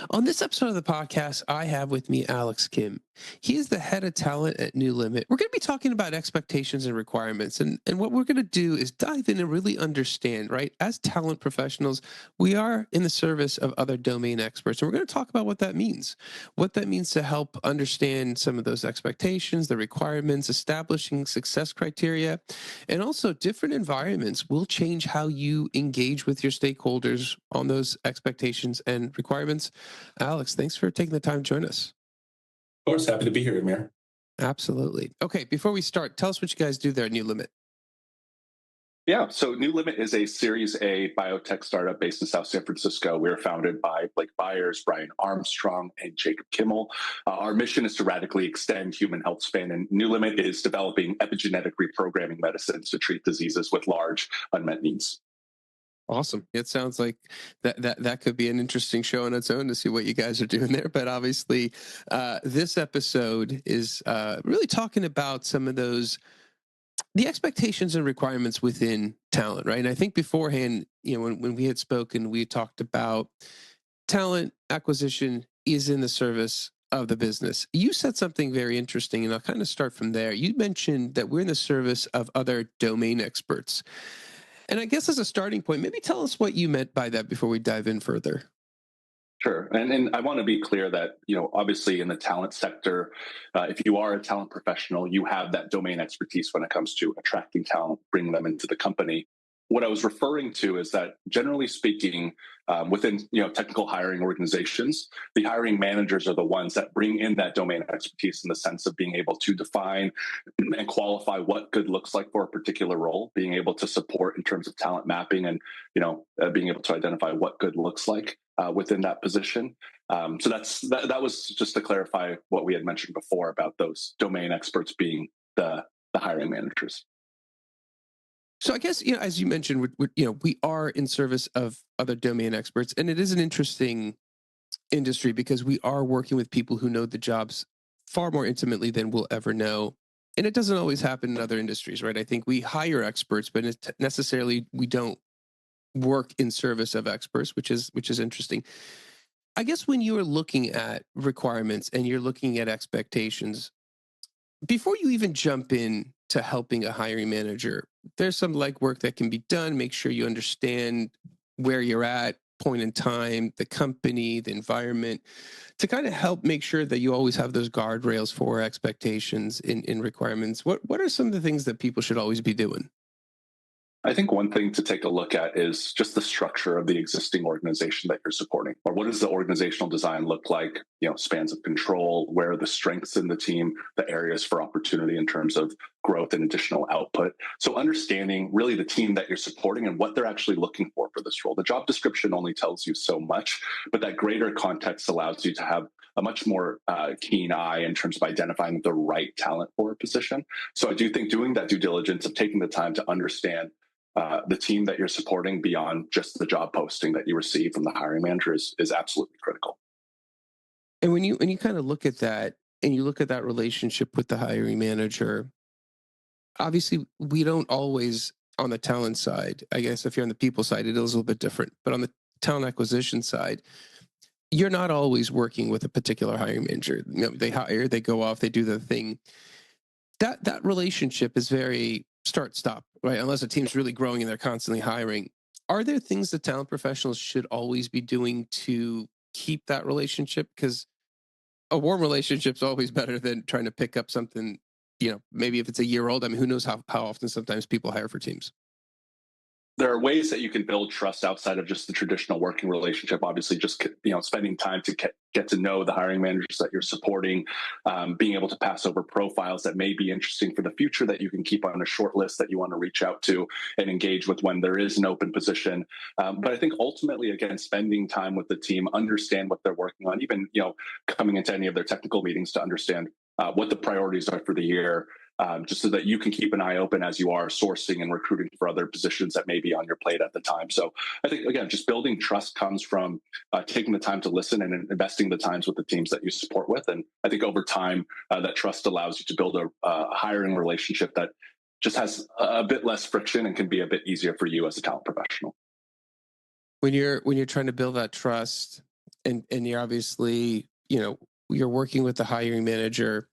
On this episode of the podcast, I have with me Alex Kim. He is the head of talent at NewLimit. We're going to be talking about expectations and requirements. And what we're going to do is dive in and really understand, right? As talent professionals, we are in the service of other domain experts. And we're going to talk about what that means to help understand some of those expectations, the requirements, establishing success criteria, and also different environments will change how you engage with your stakeholders on those expectations and requirements. Alex, thanks for taking the time to join us. Of course, happy to be here, Amir. Absolutely. Okay, before we start, tell us what you guys do there at NewLimit. Yeah, so NewLimit is a Series A biotech startup based in South San Francisco. We were founded by Blake Byers, Brian Armstrong, and Jacob Kimmel. Our mission is to radically extend human health span, and NewLimit is developing epigenetic reprogramming medicines to treat diseases with large unmet needs. Awesome. It sounds like that could be an interesting show on its own to see what you guys are doing there. But obviously, this episode is really talking about some of the expectations and requirements within talent, right? And I think beforehand, when we had spoken, we talked about talent acquisition is in the service of the business. You said something very interesting, and I'll kind of start from there. You mentioned that we're in the service of other domain experts. And I guess as a starting point, maybe tell us what you meant by that before we dive in further. Sure. And I want to be clear that, obviously in the talent sector, if you are a talent professional, you have that domain expertise when it comes to attracting talent, bringing them into the company. What I was referring to is that generally speaking, within technical hiring organizations, the hiring managers are the ones that bring in that domain expertise in the sense of being able to define and qualify what good looks like for a particular role, being able to support in terms of talent mapping and being able to identify what good looks like within that position. So that was just to clarify what we had mentioned before about those domain experts being the hiring managers. So I guess, as you mentioned, we are in service of other domain experts, and it is an interesting industry because we are working with people who know the jobs far more intimately than we'll ever know. And it doesn't always happen in other industries, right? I think we hire experts, but necessarily we don't work in service of experts, which is interesting. I guess when you're looking at requirements and you're looking at expectations, before you even jump in to helping a hiring manager, there's some legwork that can be done. Make sure you understand where you're at, point in time, the company, the environment, to kind of help make sure that you always have those guardrails for expectations in requirements. What are some of the things that people should always be doing? I think one thing to take a look at is just the structure of the existing organization that you're supporting, or what does the organizational design look like? Spans of control, where are the strengths in the team, the areas for opportunity in terms of growth and additional output. So understanding really the team that you're supporting and what they're actually looking for this role. The job description only tells you so much, but that greater context allows you to have a much more keen eye in terms of identifying the right talent for a position. So I do think doing that due diligence of taking the time to understand the team that you're supporting beyond just the job posting that you receive from the hiring manager is absolutely critical. And when you kind of look at that and you look at that relationship with the hiring manager, obviously we don't always on the talent side. I guess if you're on the people side, it is a little bit different. But on the talent acquisition side, you're not always working with a particular hiring manager. They hire, they go off, they do the thing. That relationship is very start stop, right? Unless a team's really growing and they're constantly hiring. Are there things that talent professionals should always be doing to keep that relationship? Because a warm relationship's always better than trying to pick up something, maybe if it's a year old. I mean, who knows how often sometimes people hire for teams. There are ways that you can build trust outside of just the traditional working relationship. Obviously, just spending time to get to know the hiring managers that you're supporting, being able to pass over profiles that may be interesting for the future that you can keep on a short list that you want to reach out to and engage with when there is an open position. But I think ultimately, again, spending time with the team, understand what they're working on, even coming into any of their technical meetings to understand what the priorities are for the year. Just so that you can keep an eye open as you are sourcing and recruiting for other positions that may be on your plate at the time. So I think, again, just building trust comes from taking the time to listen and investing the times with the teams that you support with. And I think over time, that trust allows you to build a hiring relationship that just has a bit less friction and can be a bit easier for you as a talent professional. When you're trying to build that trust and you're obviously, you're working with the hiring manager.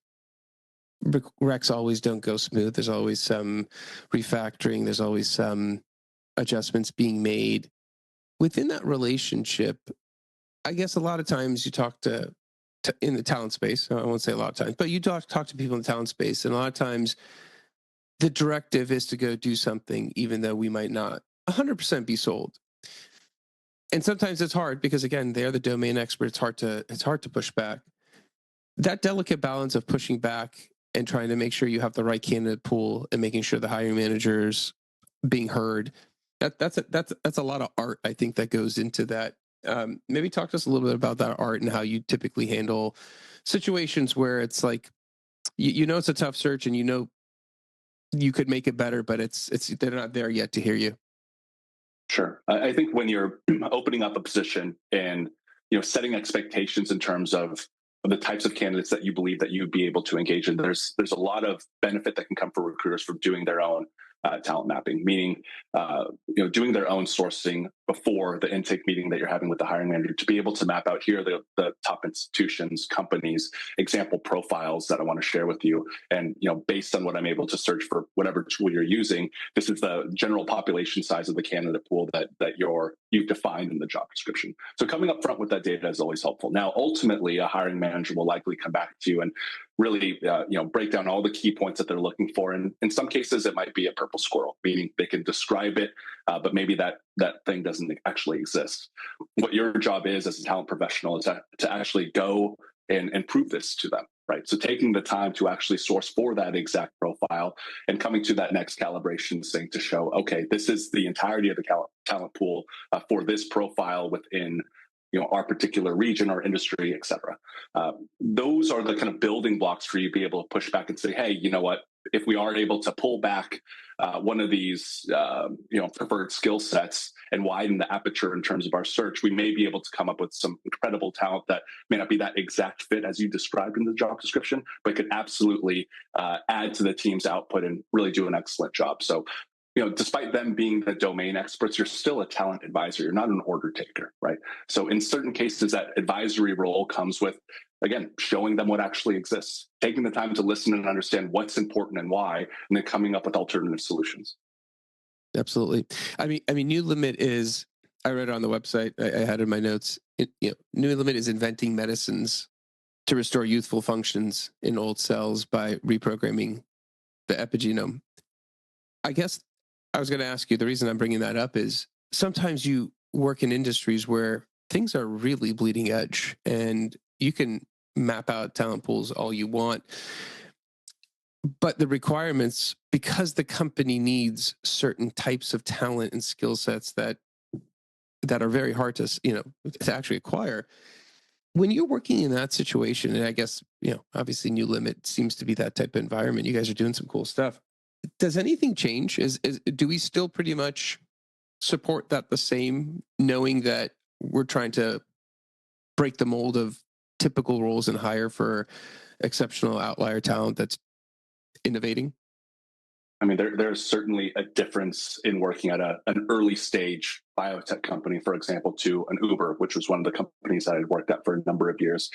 Recs always don't go smooth. There's always some refactoring. There's always some adjustments being made within that relationship. I guess a lot of times you talk to in the talent space. I won't say a lot of times, but you talk to people in the talent space, and a lot of times the directive is to go do something, even though we might not 100% be sold. And sometimes it's hard because, again, they're the domain expert. It's hard to push back. That delicate balance of pushing back and trying to make sure you have the right candidate pool and making sure the hiring managers being heard. That's a lot of art, I think, that goes into that. Maybe talk to us a little bit about that art and how you typically handle situations where it's like, it's a tough search and you could make it better, but they're not there yet to hear you. Sure. I think when you're opening up a position and setting expectations in terms of the types of candidates that you believe that you'd be able to engage in, there's a lot of benefit that can come for recruiters from doing their own talent mapping, meaning doing their own sourcing before the intake meeting that you're having with the hiring manager, to be able to map out, here are the top institutions, companies, example profiles that I want to share with you. And based on what I'm able to search for whatever tool you're using, this is the general population size of the candidate pool that you've defined in the job description. So coming up front with that data is always helpful. Now, ultimately, a hiring manager will likely come back to you and really break down all the key points that they're looking for. And in some cases, it might be a purple squirrel, meaning they can describe it, but maybe that thing doesn't actually exist. What your job is as a talent professional is to actually go and prove this to them, right? So taking the time to actually source for that exact profile and coming to that next calibration thing to show, okay, this is the entirety of the talent pool for this profile within our particular region, our industry, et cetera. Those are the kind of building blocks for you to be able to push back and say, hey, you know what? If we are able to pull back one of these, preferred skill sets and widen the aperture in terms of our search, we may be able to come up with some incredible talent that may not be that exact fit as you described in the job description, but could absolutely add to the team's output and really do an excellent job. So, despite them being the domain experts, you're still a talent advisor. You're not an order taker, right? So in certain cases, that advisory role comes with, again, showing them what actually exists, taking the time to listen and understand what's important and why, and then coming up with alternative solutions. Absolutely. I mean, NewLimit is, I read it on the website, I had it in my notes. NewLimit is inventing medicines to restore youthful functions in old cells by reprogramming the epigenome. I guess I was going to ask you, the reason I'm bringing that up is sometimes you work in industries where things are really bleeding edge and you can map out talent pools all you want. But the requirements, because the company needs certain types of talent and skill sets that are very hard to actually acquire. When you're working in that situation, and I guess, obviously NewLimit seems to be that type of environment, you guys are doing some cool stuff. Does anything change? Do we still pretty much support that the same, knowing that we're trying to break the mold of typical roles and hire for exceptional outlier talent that's innovating? I mean, there's certainly a difference in working at an early stage biotech company, for example, to an Uber, which was one of the companies that I'd worked at for a number of years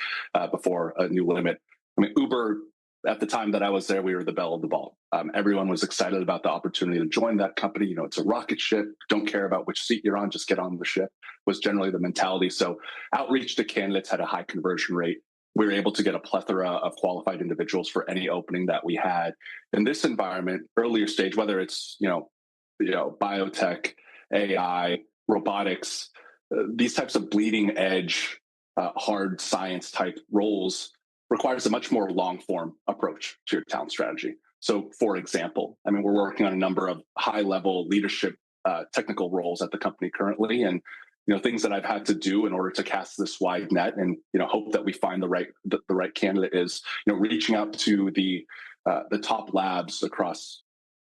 before NewLimit. I mean, Uber, at the time that I was there, we were the belle of the ball. Everyone was excited about the opportunity to join that company. It's a rocket ship. Don't care about which seat you're on, just get on the ship, was generally the mentality. So outreach to candidates had a high conversion rate. We were able to get a plethora of qualified individuals for any opening that we had. In this environment, earlier stage, whether it's biotech, AI, robotics, these types of bleeding edge, hard science type roles requires a much more long form approach to your talent strategy. So, for example, I mean, we're working on a number of high level leadership technical roles at the company currently, and things that I've had to do in order to cast this wide net and hope that we find the right candidate is reaching out to the top labs across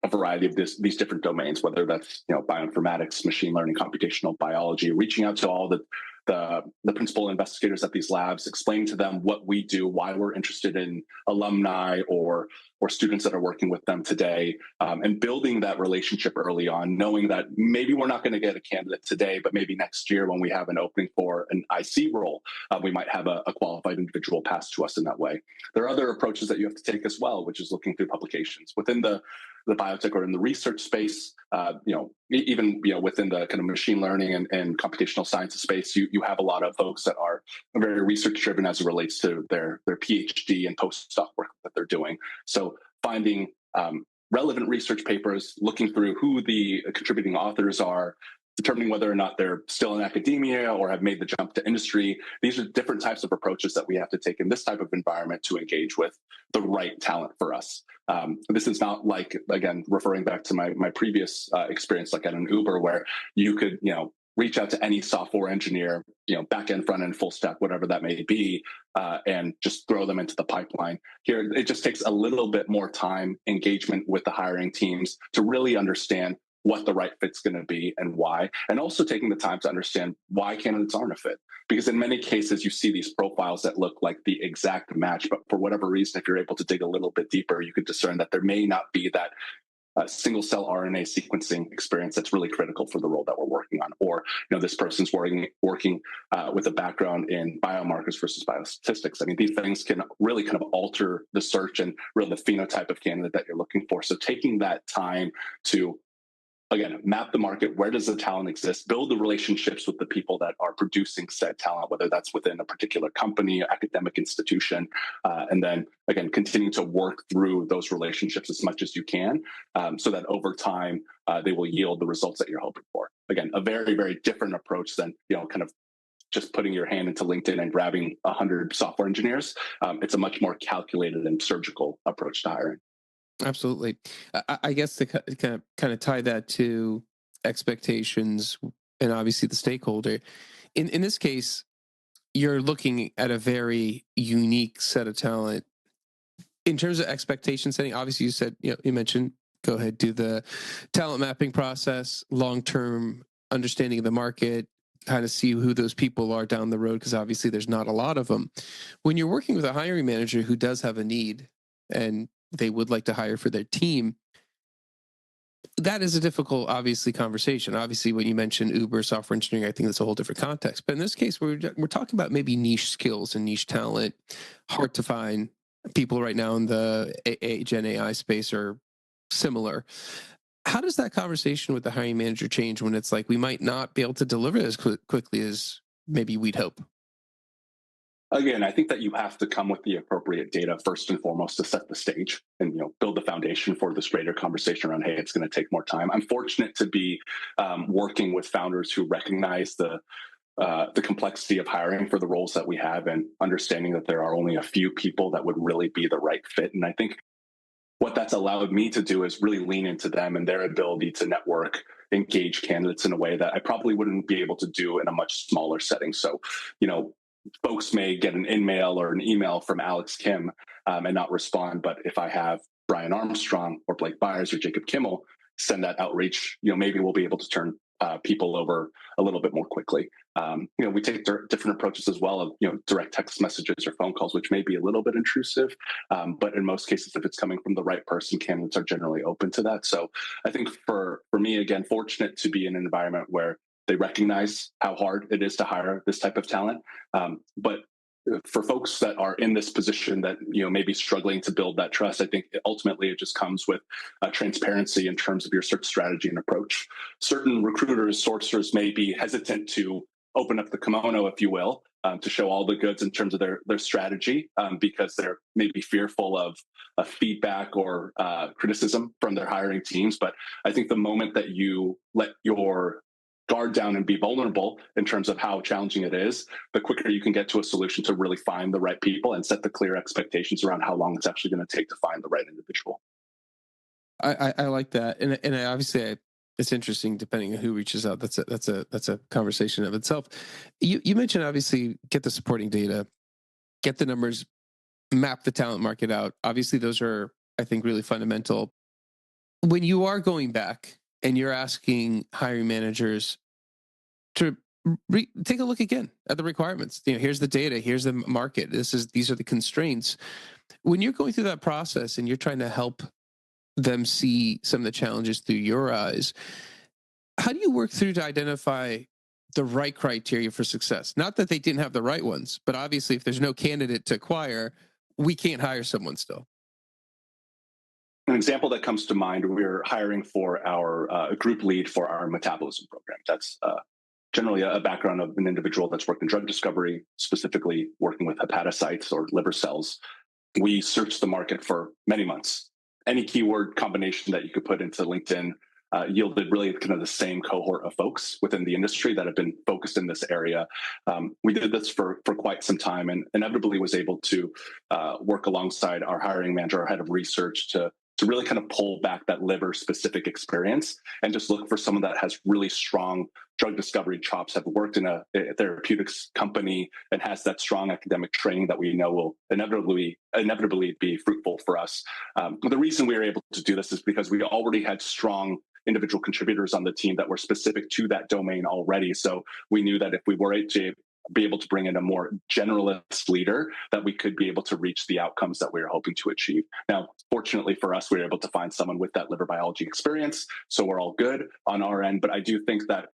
a variety of these different domains, whether that's bioinformatics, machine learning, computational biology, reaching out to all the the principal investigators at these labs, explaining to them what we do, why we're interested in alumni or students that are working with them today, and building that relationship early on, knowing that maybe we're not going to get a candidate today, but maybe next year when we have an opening for an IC role, we might have a qualified individual passed to us in that way. There are other approaches that you have to take as well, which is looking through publications within the biotech or in the research space. Even within the kind of machine learning and computational sciences space, you have a lot of folks that are very research driven as it relates to their PhD and postdoc work that they're doing. So finding relevant research papers, looking through who the contributing authors are, determining whether or not they're still in academia or have made the jump to industry. These are different types of approaches that we have to take in this type of environment to engage with the right talent for us. This is not like, again, referring back to my previous experience, like at an Uber, where you could, reach out to any software engineer, back end, front end, full stack, whatever that may be, and just throw them into the pipeline. Here, it just takes a little bit more time, engagement with the hiring teams to really understand what the right fit's going to be and why, and also taking the time to understand why candidates aren't a fit. Because in many cases, you see these profiles that look like the exact match, but for whatever reason, if you're able to dig a little bit deeper, you could discern that there may not be that single cell RNA sequencing experience that's really critical for the role that we're working on. Or, this person's working with a background in biomarkers versus biostatistics. I mean, these things can really kind of alter the search and really the phenotype of candidate that you're looking for. So taking that time to, again, map the market. Where does the talent exist? Build the relationships with the people that are producing said talent, whether that's within a particular company, academic institution, and then, again, continue to work through those relationships as much as you can, so that over time they will yield the results that you're hoping for. Again, a very, very different approach than, kind of just putting your hand into LinkedIn and grabbing 100 software engineers. It's a much more calculated and surgical approach to hiring. Absolutely. I guess to kind of tie that to expectations and obviously the stakeholder. In this case, you're looking at a very unique set of talent in terms of expectation setting. Obviously, you said, you mentioned, go ahead, do the talent mapping process, long-term understanding of the market, kind of see who those people are down the road, because obviously there's not a lot of them. When you're working with a hiring manager who does have a need and they would like to hire for their team, that is a difficult, obviously, conversation. Obviously, when you mention Uber software engineering, I think that's a whole different context. But in this case, we're talking about maybe niche skills and niche talent, hard to find. People right now in the Gen AI space are similar. How does that conversation with the hiring manager change when it's like we might not be able to deliver as quickly as maybe we'd hope? Again, I think that you have to come with the appropriate data first and foremost to set the stage and build the foundation for this greater conversation around, hey, it's going to take more time. I'm fortunate to be working with founders who recognize the complexity of hiring for the roles that we have, and understanding that there are only a few people that would really be the right fit. And I think what that's allowed me to do is really lean into them and their ability to network, engage candidates in a way that I probably wouldn't be able to do in a much smaller setting. So, folks may get an in-mail or an email from Alex Kim and not respond. But if I have Brian Armstrong or Blake Byers or Jacob Kimmel send that outreach, maybe we'll be able to turn people over a little bit more quickly. We take different approaches as well of, direct text messages or phone calls, which may be a little bit intrusive. But in most cases, if it's coming from the right person, candidates are generally open to that. So I think for me, again, fortunate to be in an environment where they recognize how hard it is to hire this type of talent. But for folks that are in this position that maybe struggling to build that trust, I think ultimately it just comes with transparency in terms of your search strategy and approach. Certain recruiters, sourcers may be hesitant to open up the kimono, if you will, to show all the goods in terms of their strategy, because they're maybe fearful of feedback or criticism from their hiring teams. But I think the moment that you let your guard down and be vulnerable in terms of how challenging it is, the quicker you can get to a solution to really find the right people and set the clear expectations around how long it's actually going to take to find the right individual. I like that, and I obviously it's interesting depending on who reaches out. That's a conversation of itself. You mentioned obviously get the supporting data, get the numbers, map the talent market out. Obviously, those are, I think, really fundamental. When you are going back and you're asking hiring managers to take a look again at the requirements. Here's the data, here's the market. These are the constraints. When you're going through that process and you're trying to help them see some of the challenges through your eyes, how do you work through to identify the right criteria for success? Not that they didn't have the right ones, but obviously, if there's no candidate to acquire, we can't hire someone still. An example that comes to mind, we're hiring for our group lead for our metabolism program. That's generally a background of an individual that's worked in drug discovery, specifically working with hepatocytes or liver cells. We searched the market for many months. Any keyword combination that you could put into LinkedIn yielded really kind of the same cohort of folks within the industry that have been focused in this area. We did this for quite some time, and inevitably was able to work alongside our hiring manager, our head of research, to really kind of pull back that liver specific experience and just look for someone that has really strong drug discovery chops, have worked in a therapeutics company, and has that strong academic training that we know will inevitably be fruitful for us. The reason we were able to do this is because we already had strong individual contributors on the team that were specific to that domain already. So we knew that if we were to be able to bring in a more generalist leader, that we could be able to reach the outcomes that we were hoping to achieve. Now, fortunately for us, we were able to find someone with that liver biology experience, so we're all good on our end. But I do think that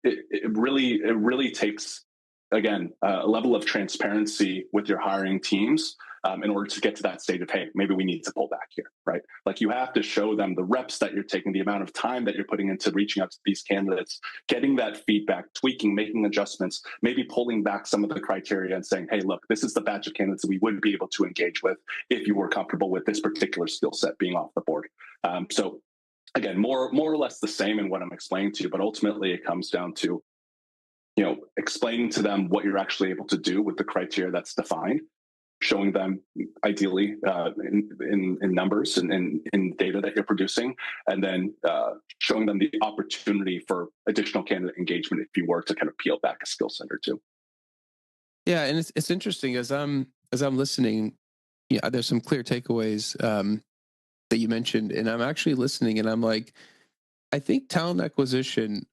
it really takes, again, a level of transparency with your hiring teams in order to get to that state of, hey, maybe we need to pull back here, right? Like, you have to show them the reps that you're taking, the amount of time that you're putting into reaching out to these candidates, getting that feedback, tweaking, making adjustments, maybe pulling back some of the criteria and saying, hey, look, this is the batch of candidates that we would be able to engage with if you were comfortable with this particular skill set being off the board. So again, more or less the same in what I'm explaining to you, but ultimately it comes down to, explaining to them what you're actually able to do with the criteria that's defined, showing them ideally in numbers and in data that you're producing, and then showing them the opportunity for additional candidate engagement if you were to kind of peel back a skill set or two. Yeah, and it's interesting as I'm listening. Yeah, there's some clear takeaways that you mentioned, and I'm actually listening, and I'm like, I think talent acquisition,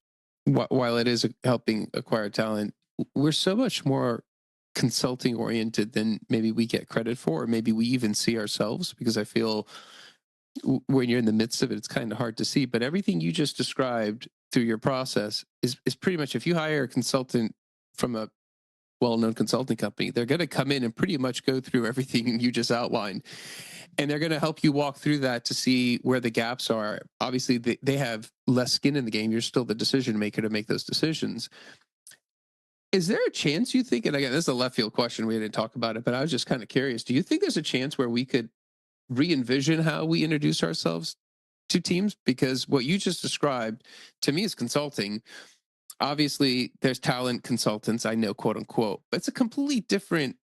while it is helping acquire talent, we're so much more consulting oriented than maybe we get credit for, or maybe we even see ourselves, because I feel when you're in the midst of it, it's kind of hard to see. But everything you just described through your process is pretty much, if you hire a consultant from a well-known consulting company, they're going to come in and pretty much go through everything you just outlined, and they're going to help you walk through that to see where the gaps are. Obviously, they have less skin in the game. You're still the decision maker to make those decisions. Is there a chance, you think, and again, this is a left field question, we didn't talk about it, but I was just kind of curious, do you think there's a chance where we could re-envision how we introduce ourselves to teams? Because what you just described to me is consulting. Obviously, there's talent consultants, I know, quote unquote, but it's a completely different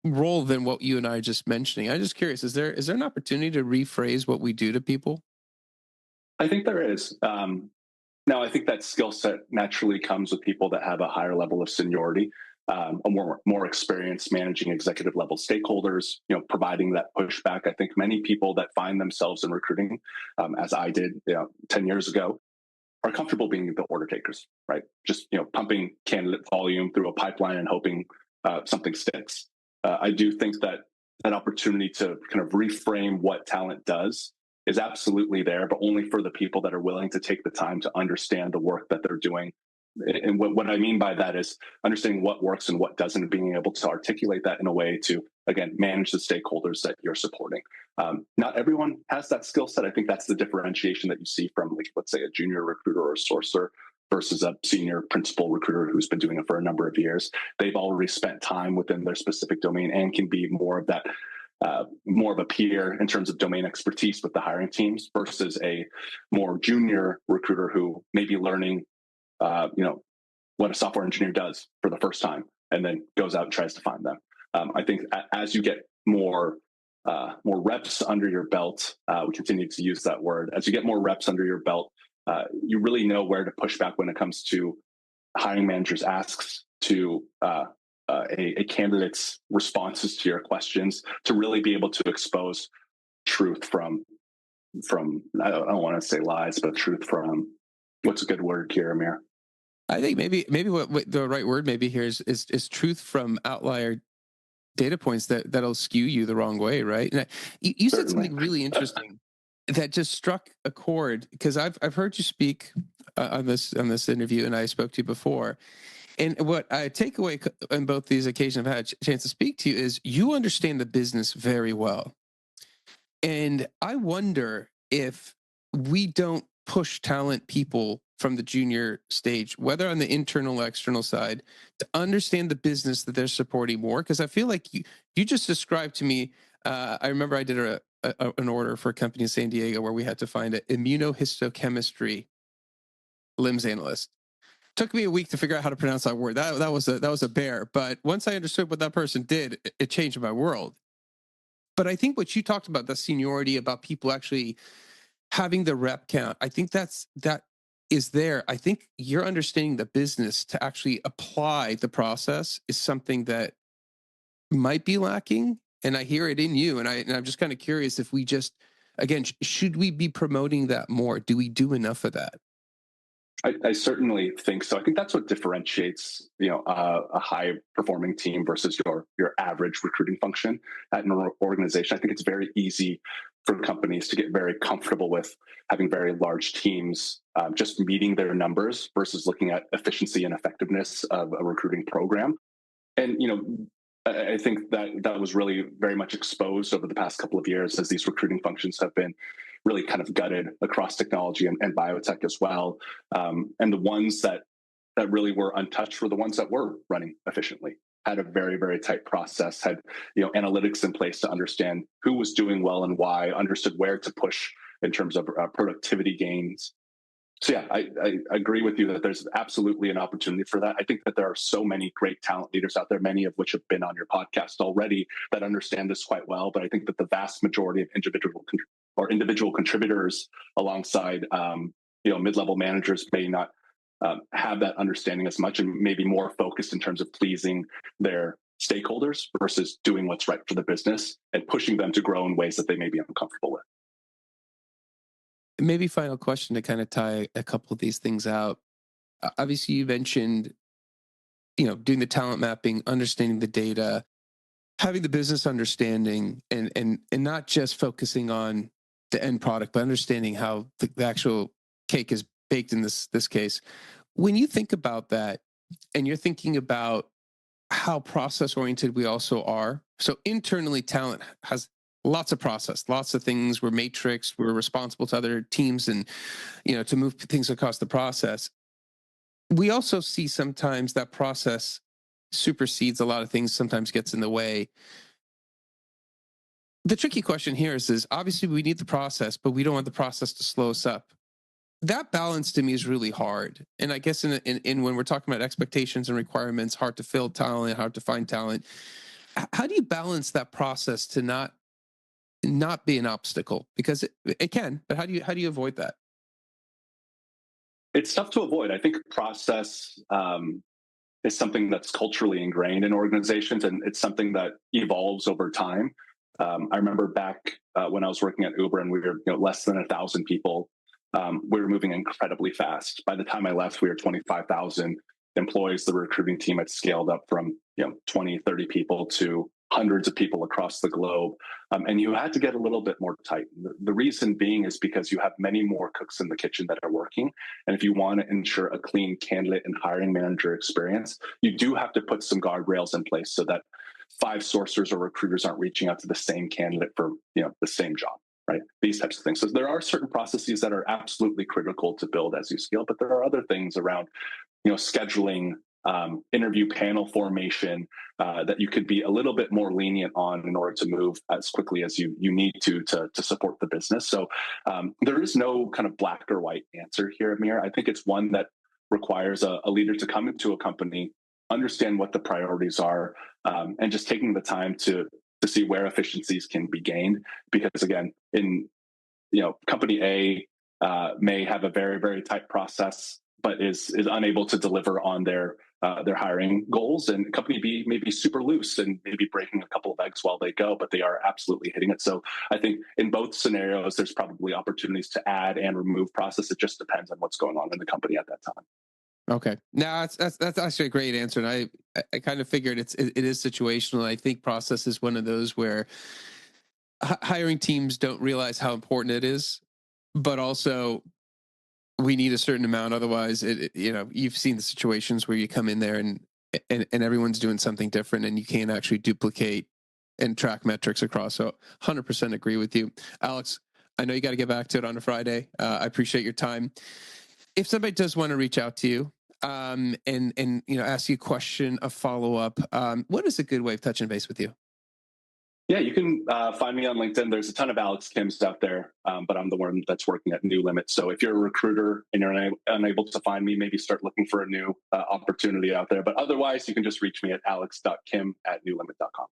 role than what you and I are just mentioning. I'm just curious, is there an opportunity to rephrase what we do to people? I think there is. Now, I think that skill set naturally comes with people that have a higher level of seniority, a more experience managing executive level stakeholders, providing that pushback. I think many people that find themselves in recruiting, as I did 10 years ago, are comfortable being the order takers, right? Just pumping candidate volume through a pipeline and hoping something sticks. I do think that that opportunity to kind of reframe what talent does is absolutely there, but only for the people that are willing to take the time to understand the work that they're doing. And what I mean by that is understanding what works and what doesn't, being able to articulate that in a way to, again, manage the stakeholders that you're supporting. Not everyone has that skill set. I think that's the differentiation that you see from, like, let's say, a junior recruiter or a sourcer versus a senior principal recruiter who's been doing it for a number of years. They've already spent time within their specific domain and can be more of that more of a peer in terms of domain expertise with the hiring teams versus a more junior recruiter who may be learning, what a software engineer does for the first time and then goes out and tries to find them. I think as you get more reps under your belt, we continue to use that word. As you get more reps under your belt, you really know where to push back when it comes to hiring managers' asks, to a candidate's responses to your questions, to really be able to expose truth from I don't want to say lies, but truth from, what's a good word here, Amir? I think maybe what the right word maybe here is truth from outlier data points that'll skew you the wrong way, right? And you said Certainly. something really interesting that just struck a chord because I've heard you speak on this interview, and I spoke to you before. And what I take away on both these occasions I've had a chance to speak to you is you understand the business very well. And I wonder if we don't push talent people from the junior stage, whether on the internal or external side, to understand the business that they're supporting more. Because I feel like you just described to me. I remember I did an order for a company in San Diego where we had to find an immunohistochemistry LIMS analyst. Took me a week to figure out how to pronounce that word. That was a bear. But once I understood what that person did, it changed my world. But I think what you talked about, the seniority, about people actually having the rep count, I think that is there. I think you're understanding the business to actually apply the process is something that might be lacking. And I hear it in you. And I'm just kind of curious if we just, again, should we be promoting that more? Do we do enough of that? I certainly think so. I think that's what differentiates, a high performing team versus your average recruiting function at an organization. I think it's very easy for companies to get very comfortable with having very large teams, just meeting their numbers versus looking at efficiency and effectiveness of a recruiting program. And I think that was really very much exposed over the past couple of years as these recruiting functions have been really kind of gutted across technology and biotech as well. And the ones that really were untouched were the ones that were running efficiently, had a very, very tight process, had analytics in place to understand who was doing well and why, understood where to push in terms of productivity gains. So yeah, I agree with you that there's absolutely an opportunity for that. I think that there are so many great talent leaders out there, many of which have been on your podcast already, that understand this quite well. But I think that the vast majority of individual contributors alongside mid-level managers may not have that understanding as much, and maybe more focused in terms of pleasing their stakeholders versus doing what's right for the business and pushing them to grow in ways that they may be uncomfortable with. Maybe final question to kind of tie a couple of these things out. Obviously, you mentioned, doing the talent mapping, understanding the data, having the business understanding, and not just focusing on the end product, but understanding how the actual cake is baked in this case. When you think about that, and you're thinking about how process oriented we also are. So internally, talent has lots of process, lots of things. We're matrix. We're responsible to other teams, and to move things across the process. We also see sometimes that process supersedes a lot of things. Sometimes gets in the way. The tricky question here is obviously we need the process, but we don't want the process to slow us up. That balance to me is really hard. And I guess in when we're talking about expectations and requirements, hard to fill talent, hard to find talent. How do you balance that process to not be an obstacle? Because it can, but how do you avoid that? It's tough to avoid. I think process is something that's culturally ingrained in organizations, and it's something that evolves over time. I remember back when I was working at Uber, and we were less than 1,000 people. We were moving incredibly fast. By the time I left, we were 25,000 employees. The recruiting team had scaled up from 20, 30 people to hundreds of people across the globe. And you had to get a little bit more tight. The reason being is because you have many more cooks in the kitchen that are working. And if you want to ensure a clean candidate and hiring manager experience, you do have to put some guardrails in place so that five sourcers or recruiters aren't reaching out to the same candidate for the same job. Right? These types of things. So there are certain processes that are absolutely critical to build as you scale, but there are other things around, scheduling, interview panel formation, that you could be a little bit more lenient on in order to move as quickly as you need to support the business. So there is no kind of black or white answer here, Amir. I think it's one that requires a leader to come into a company, understand what the priorities are, and just taking the time to see where efficiencies can be gained. Because again, in company A may have a very, very tight process, but is unable to deliver on their hiring goals, and company B may be super loose and maybe breaking a couple of eggs while they go, but they are absolutely hitting it. So I think in both scenarios, there's probably opportunities to add and remove process. It just depends on what's going on in the company at that time. Okay. No, that's actually a great answer, and I kind of figured it is situational. I think process is one of those where hiring teams don't realize how important it is, but also we need a certain amount. Otherwise, you've seen the situations where you come in there and everyone's doing something different, and you can't actually duplicate and track metrics across. So, 100% agree with you, Alex. I know you got to get back to it on a Friday. I appreciate your time. If somebody does want to reach out to you, and ask you a question, a follow up, what is a good way of touching base with you? Yeah, you can find me on LinkedIn. There's a ton of Alex Kims out there, but I'm the one that's working at NewLimit. So if you're a recruiter and you're unable to find me, maybe start looking for a new opportunity out there. But otherwise, you can just reach me at alex.kim@newlimit.com.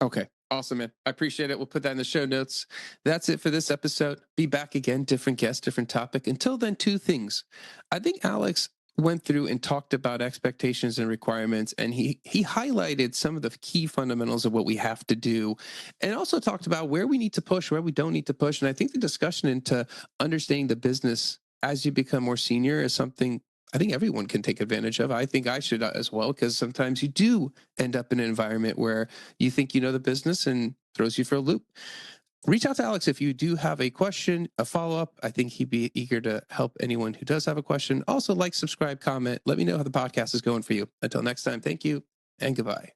Okay. Awesome, man. I appreciate it. We'll put that in the show notes. That's it for this episode. Be back again, different guest, different topic. Until then, two things. I think Alex went through and talked about expectations and requirements, and he highlighted some of the key fundamentals of what we have to do, and also talked about where we need to push, where we don't need to push. And I think the discussion into understanding the business as you become more senior is something I think everyone can take advantage of. I think I should as well, because sometimes you do end up in an environment where you think you know the business and throws you for a loop. Reach out to Alex if you do have a question, a follow up. I think he'd be eager to help anyone who does have a question. Also, like, subscribe, comment. Let me know how the podcast is going for you. Until next time, thank you and goodbye.